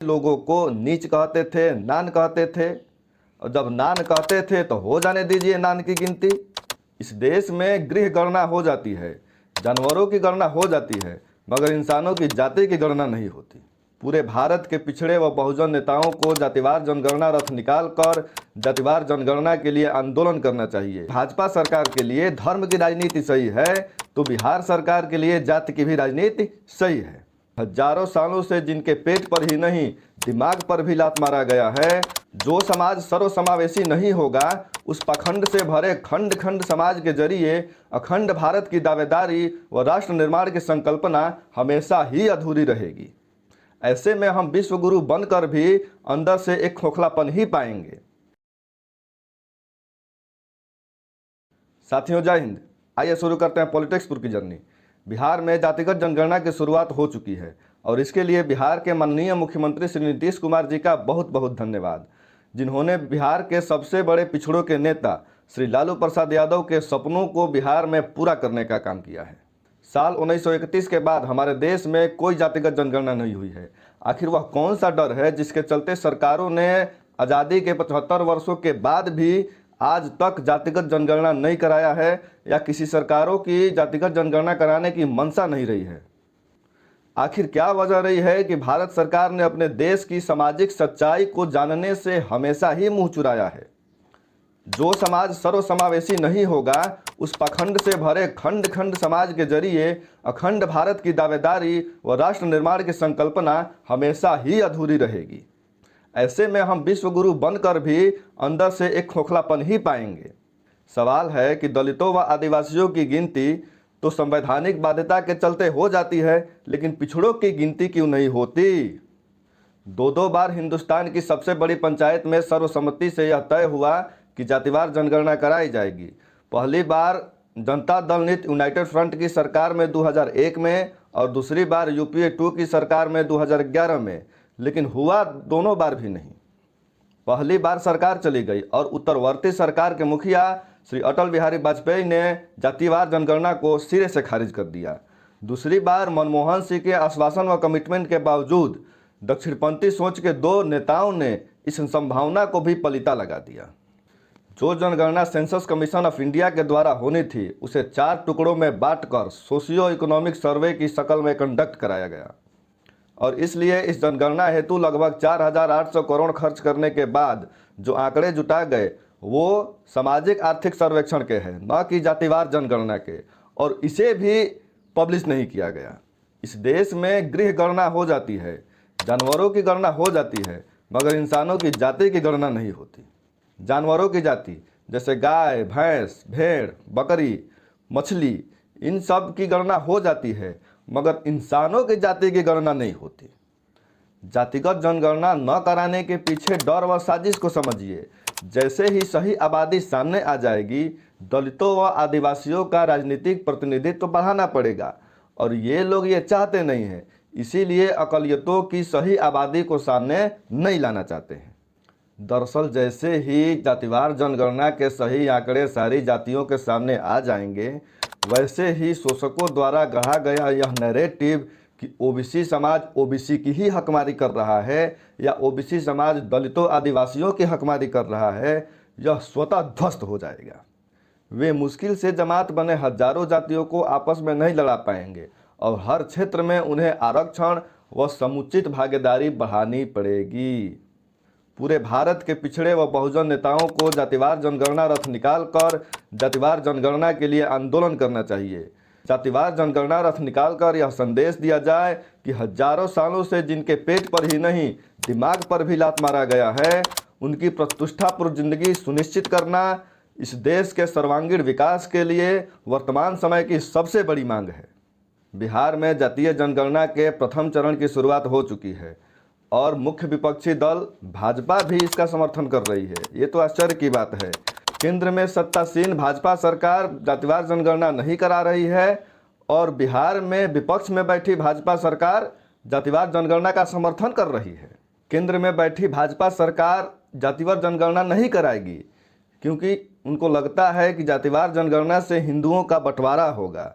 लोगों को नीच कहते थे, नान कहते थे, और जब नान कहते थे तो हो जाने दीजिए नान की गिनती। इस देश में गृह गणना हो जाती है, जानवरों की गणना हो जाती है, मगर इंसानों की जाति की गणना नहीं होती। पूरे भारत के पिछड़े व बहुजन नेताओं को जातिवार जनगणना रथ निकालकर जातिवार जनगणना के लिए आंदोलन करना चाहिए। भाजपा सरकार के लिए धर्म की राजनीति सही है तो बिहार सरकार के लिए जाति की भी राजनीति सही है। हजारों सालों से जिनके पेट पर ही नहीं दिमाग पर भी लात मारा गया है, जो समाज सर्वसमावेशी नहीं होगा, उस पाखंड से भरे खंड खंड समाज के जरिए अखंड भारत की दावेदारी व राष्ट्र निर्माण की संकल्पना हमेशा ही अधूरी रहेगी। ऐसे में हम विश्व गुरु बनकर भी अंदर से एक खोखलापन ही पाएंगे। साथियों, जय हिंद। आइए शुरू करते हैं पॉलिटिक्सपुर की जर्नी। बिहार में जातिगत जनगणना की शुरुआत हो चुकी है और इसके लिए बिहार के माननीय मुख्यमंत्री श्री नीतीश कुमार जी का बहुत बहुत धन्यवाद, जिन्होंने बिहार के सबसे बड़े पिछड़ों के नेता श्री लालू प्रसाद यादव के सपनों को बिहार में पूरा करने का काम किया है। साल 1931 के बाद हमारे देश में कोई जातिगत जनगणना नहीं हुई है। आखिर वह कौन सा डर है जिसके चलते सरकारों ने आज़ादी के 75 वर्षों के बाद भी आज तक जातिगत जनगणना नहीं कराया है, या किसी सरकारों की जातिगत जनगणना कराने की मंशा नहीं रही है। आखिर क्या वजह रही है कि भारत सरकार ने अपने देश की सामाजिक सच्चाई को जानने से हमेशा ही मुंह चुराया है। जो समाज सर्वसमावेशी नहीं होगा, उस पाखंड से भरे खंड खंड समाज के जरिए अखंड भारत की दावेदारी व राष्ट्र निर्माण की संकल्पना हमेशा ही अधूरी रहेगी। ऐसे में हम विश्व गुरु बनकर भी अंदर से एक खोखलापन ही पाएंगे। सवाल है कि दलितों व आदिवासियों की गिनती तो संवैधानिक बाध्यता के चलते हो जाती है, लेकिन पिछड़ों की गिनती क्यों नहीं होती? दो बार हिंदुस्तान की सबसे बड़ी पंचायत में सर्वसम्मति से यह तय हुआ कि जातिवार जनगणना कराई जाएगी। पहली बार जनता दल नीति यूनाइटेड फ्रंट की सरकार में 2001 में और दूसरी बार यूपीए 2 की सरकार में 2011 में, लेकिन हुआ दोनों बार भी नहीं। पहली बार सरकार चली गई और उत्तरवर्ती सरकार के मुखिया श्री अटल बिहारी वाजपेयी ने जातिवार जनगणना को सिरे से खारिज कर दिया। दूसरी बार मनमोहन सिंह के आश्वासन व कमिटमेंट के बावजूद दक्षिणपंथी सोच के दो नेताओं ने इस संभावना को भी पलीता लगा दिया। जो जनगणना सेंसस कमीशन ऑफ इंडिया के द्वारा होनी थी, उसे 4 टुकड़ों में बांटकर सोशियो इकोनॉमिक सर्वे की शक्ल में कंडक्ट कराया गया और इसलिए इस जनगणना हेतु लगभग 4,800 करोड़ खर्च करने के बाद जो आंकड़े जुटा गए वो सामाजिक आर्थिक सर्वेक्षण के हैं, न कि जातिवार जनगणना के, और इसे भी पब्लिश नहीं किया गया। इस देश में गृह गणना हो जाती है, जानवरों की गणना हो जाती है, मगर इंसानों की जाति की गणना नहीं होती। जानवरों की जाति जैसे गाय, भैंस, भेड़, बकरी, मछली, इन सब की गणना हो जाती है, मगर इंसानों की जाति की गणना नहीं होती। जातिगत जनगणना न कराने के पीछे डर व साजिश को समझिए। जैसे ही सही आबादी सामने आ जाएगी, दलितों व आदिवासियों का राजनीतिक प्रतिनिधित्व बढ़ाना पड़ेगा और ये लोग ये चाहते नहीं हैं, इसीलिए अकलियतों की सही आबादी को सामने नहीं लाना चाहते हैं। दरअसल जैसे ही जातिवार जनगणना के सही आंकड़े सारी जातियों के सामने आ जाएंगे, वैसे ही शोषकों द्वारा गढ़ा गया यह नैरेटिव कि ओबीसी समाज ओबीसी की ही हकमारी कर रहा है या ओबीसी समाज दलितों आदिवासियों की हकमारी कर रहा है, यह स्वतः ध्वस्त हो जाएगा। वे मुश्किल से जमात बने हजारों जातियों को आपस में नहीं लड़ा पाएंगे और हर क्षेत्र में उन्हें आरक्षण व समुचित भागीदारी बढ़ानी पड़ेगी। पूरे भारत के पिछड़े व बहुजन नेताओं को जातिवार जनगणना रथ निकालकर जातिवार जनगणना के लिए आंदोलन करना चाहिए। जातिवार जनगणना रथ निकालकर यह संदेश दिया जाए कि हजारों सालों से जिनके पेट पर ही नहीं दिमाग पर भी लात मारा गया है, उनकी प्रतिष्ठापूर्ण जिंदगी सुनिश्चित करना इस देश के सर्वांगीण विकास के लिए वर्तमान समय की सबसे बड़ी मांग है। बिहार में जातीय जनगणना के प्रथम चरण की शुरुआत हो चुकी है और मुख्य विपक्षी दल भाजपा भी इसका समर्थन कर रही है। ये तो आश्चर्य की बात है। केंद्र में सत्तासीन भाजपा सरकार जातिवार जनगणना नहीं करा रही है और बिहार में विपक्ष में बैठी भाजपा सरकार जातिवार जनगणना का समर्थन कर रही है। केंद्र में बैठी भाजपा सरकार जातिवार जनगणना नहीं कराएगी क्योंकि उनको लगता है कि जातिवार जनगणना से हिंदुओं का बंटवारा होगा।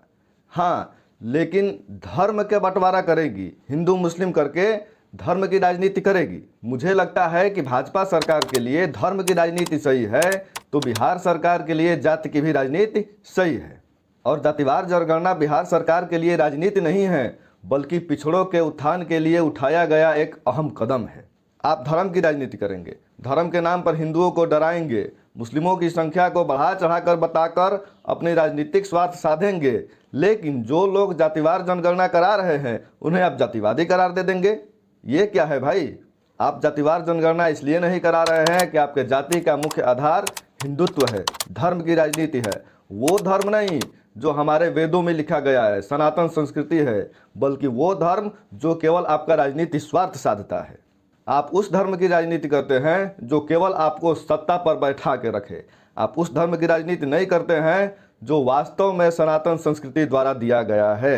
हाँ, लेकिन धर्म के बंटवारा करेगी, हिंदू मुस्लिम करके धर्म की राजनीति करेगी। मुझे लगता है कि भाजपा सरकार के लिए धर्म की राजनीति सही है तो बिहार सरकार के लिए जाति की भी राजनीति सही है। और जातिवार जनगणना बिहार सरकार के लिए राजनीति नहीं है बल्कि पिछड़ों के उत्थान के लिए उठाया गया एक अहम कदम है। आप धर्म की राजनीति करेंगे, धर्म के नाम पर हिंदुओं को डराएंगे, मुस्लिमों की संख्या को बढ़ा चढ़ाकर बताकर अपनी राजनीतिक स्वार्थ साधेंगे, लेकिन जो लोग जातिवार जनगणना करा रहे हैं उन्हें आप जातिवादी करार दे देंगे। ये क्या है भाई? आप जातिवार जनगणना इसलिए नहीं करा रहे हैं कि आपके जाति का मुख्य आधार हिंदुत्व है, धर्म की राजनीति है। वो धर्म नहीं जो हमारे वेदों में लिखा गया है, सनातन संस्कृति है, बल्कि वो धर्म जो केवल आपका राजनीतिक स्वार्थ साधता है। आप उस धर्म की राजनीति करते हैं जो केवल आपको सत्ता पर बैठा के रखे। आप उस धर्म की राजनीति नहीं करते हैं जो वास्तव में सनातन संस्कृति द्वारा दिया गया है।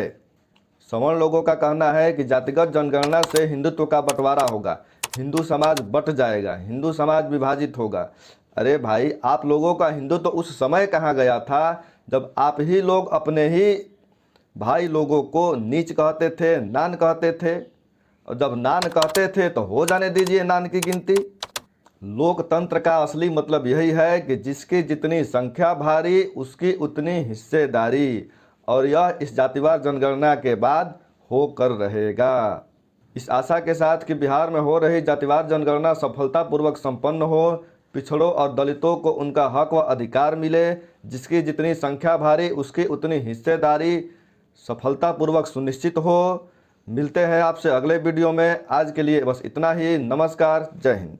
सवर्ण लोगों का कहना है कि जातिगत जनगणना से हिंदुत्व का बंटवारा होगा, हिंदू समाज बंट जाएगा, हिंदू समाज विभाजित होगा। अरे भाई, आप लोगों का हिंदुत्व उस समय कहाँ गया था जब आप ही लोग अपने ही भाई लोगों को नीच कहते थे, नान कहते थे, और जब नान कहते थे तो हो जाने दीजिए नान की गिनती। लोकतंत्र का असली मतलब यही है कि जिसकी जितनी संख्या भारी उसकी उतनी हिस्सेदारी, और यह इस जातिवार जनगणना के बाद होकर रहेगा। इस आशा के साथ कि बिहार में हो रही जातिवार जनगणना सफलतापूर्वक संपन्न हो, पिछड़ों और दलितों को उनका हक व अधिकार मिले, जिसकी जितनी संख्या भारी उसकी उतनी हिस्सेदारी सफलतापूर्वक सुनिश्चित हो। मिलते हैं आपसे अगले वीडियो में। आज के लिए बस इतना ही। नमस्कार, जय हिंद।